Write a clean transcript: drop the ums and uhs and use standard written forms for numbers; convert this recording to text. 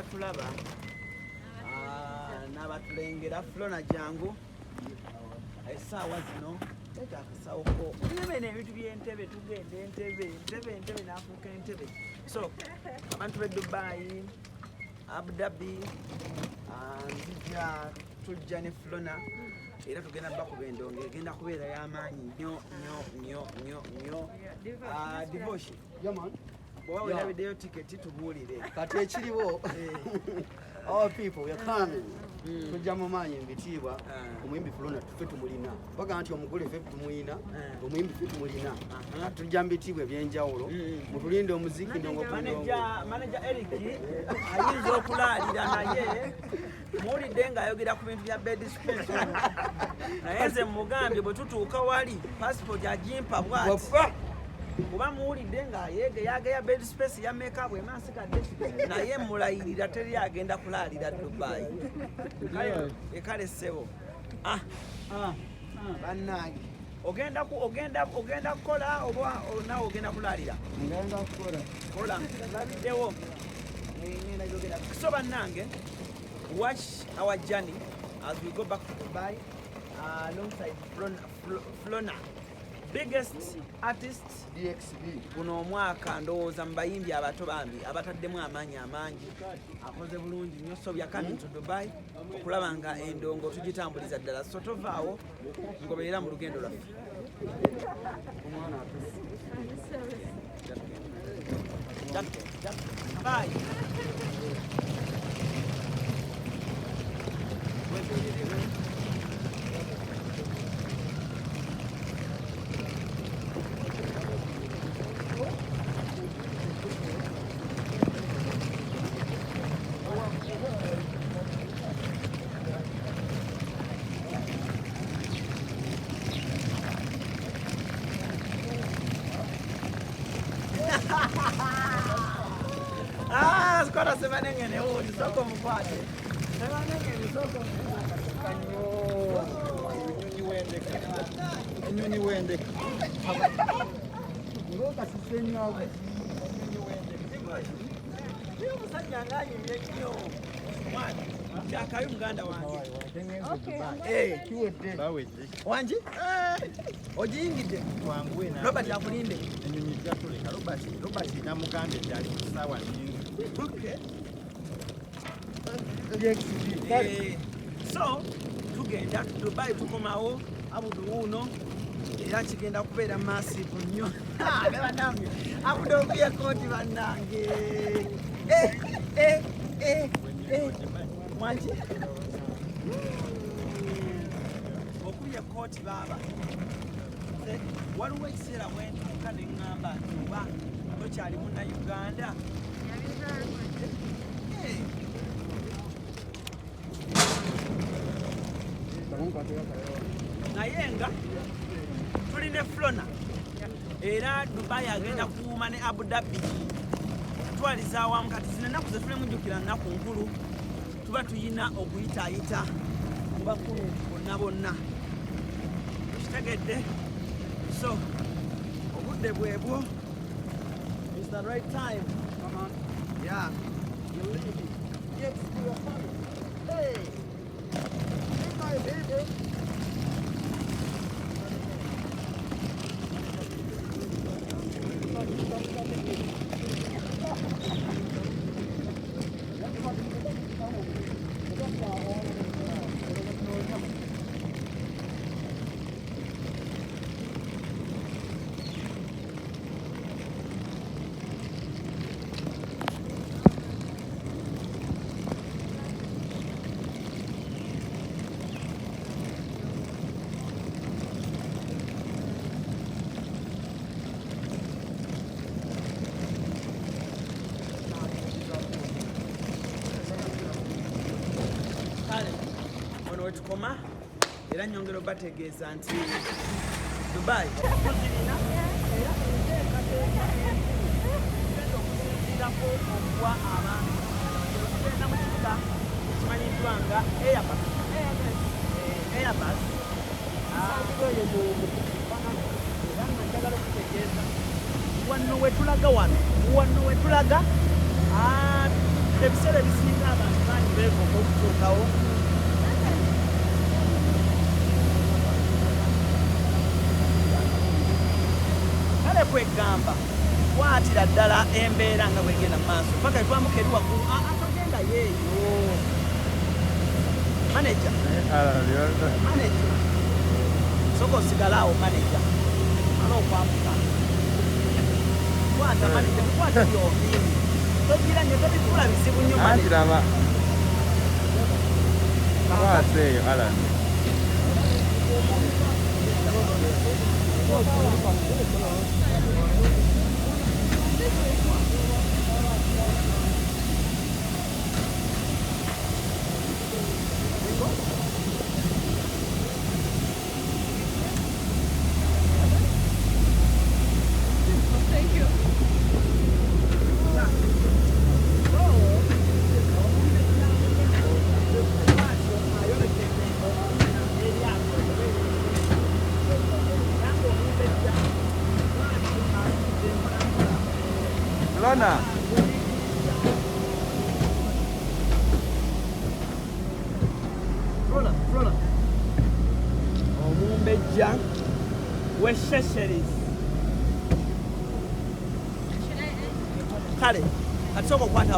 batulaba n'abatulengera Flona jangu essaawa zino akasawoko nyeme n'ebintu by'entebe tugenda entebe n'afuuka entebe so abantu b'e Dubai Abu Dhabi nzija tujja ne Flona era tugenda bakuba endongo egenda kubeera y'amaanyi nnyo divoshi bw'oba weerabiddeyo tiketi tubuulire kati ekiriwo our people we are coming tujja mu maanyi mbitiibwa omuyimbi Flona ffe tumulina baga nti omugole ffe tumulina omuyimbi ffe tumulina tujja mu bitiibwa ebyenjawulo mutulinde omuziki ndongo manager Eric ayinza okulaalira naye muwulidde ng'ayogera ku bintu bya bed space naye nze mugambye bwe tutuuka wali passport agimpa bwati kuba muwulidde ng'ayegeya bed space ya makeup emansikadde naye mulayirira teri agenda kulaalira Dubai ekale ssebo bannange ogenda kukola oba nawe ogenda kulaalira kola labiddewo so bannange watch our journey as we go back to Dubai alongside Flona biggest artist DXB kuno omwaka ndowooza mu bayimbi abato bambi abataddemu amaanyi amangi akoze bulungi nnyo so coming to Dubai okulaba nga endongo tugitambuliza ddala so tovaawo ngobeera mu lugendo lwaffe Bye. Skora semanengene uli soko mkwate semanengene soko enyonyi wendeka ngoka sisenyawe niyo musajja nganyimye nnyo mwana kyakayo muganda wange kiwedde wangi ogiyingidde Robert akulinde enyonyi jatuleka Robert namugambye nti mu ssaawa nnyingi so tugenda Dubai tukomawo abudu wuuno era kigenda kubeera massive nnyo bannange abudu okuya kooti bannange mwangi okulya kooti baaba waliwo ekiseera wentuuka ne ŋŋamba nti oba tokyali munnauganda naye nga tuli ne Flona era Dubai agenda kuwuuma ne Abu Dhabi twaliza awamu kati zino ennaku ze tulemujjukira nnaku nkulu tuba tuyina okuyitaayita mu bakulu bonna tukitegedde so obudde bwebwo is the right time. Come on. Yeah. You're leaving. Yes, you are coming. Hey. Hey, baby. Wetukoma era nyongero bategeeza nti Dubai tuzirina era okusinziirako okuwa abantu tugenda mu kibuga kimanyiddwa nga Airbus era njagala okutegeeza wano wetulaga ebiseera ebisinga abantu bangi beevuga okutuukawo kale kwegamba kwatira ddala embeera nga bwegenda mu maaso paka etwamuka eri waggulu atogenda yeeyo maneja soka osigalawo maneja ala okwambuka kwata maneja mukwata byombi togira nyo tobikula bizibu nnyo maneja Azeyo Allan. Lona. Flora. Omumbejja w'eshesheris. Kale, kati sooka okwata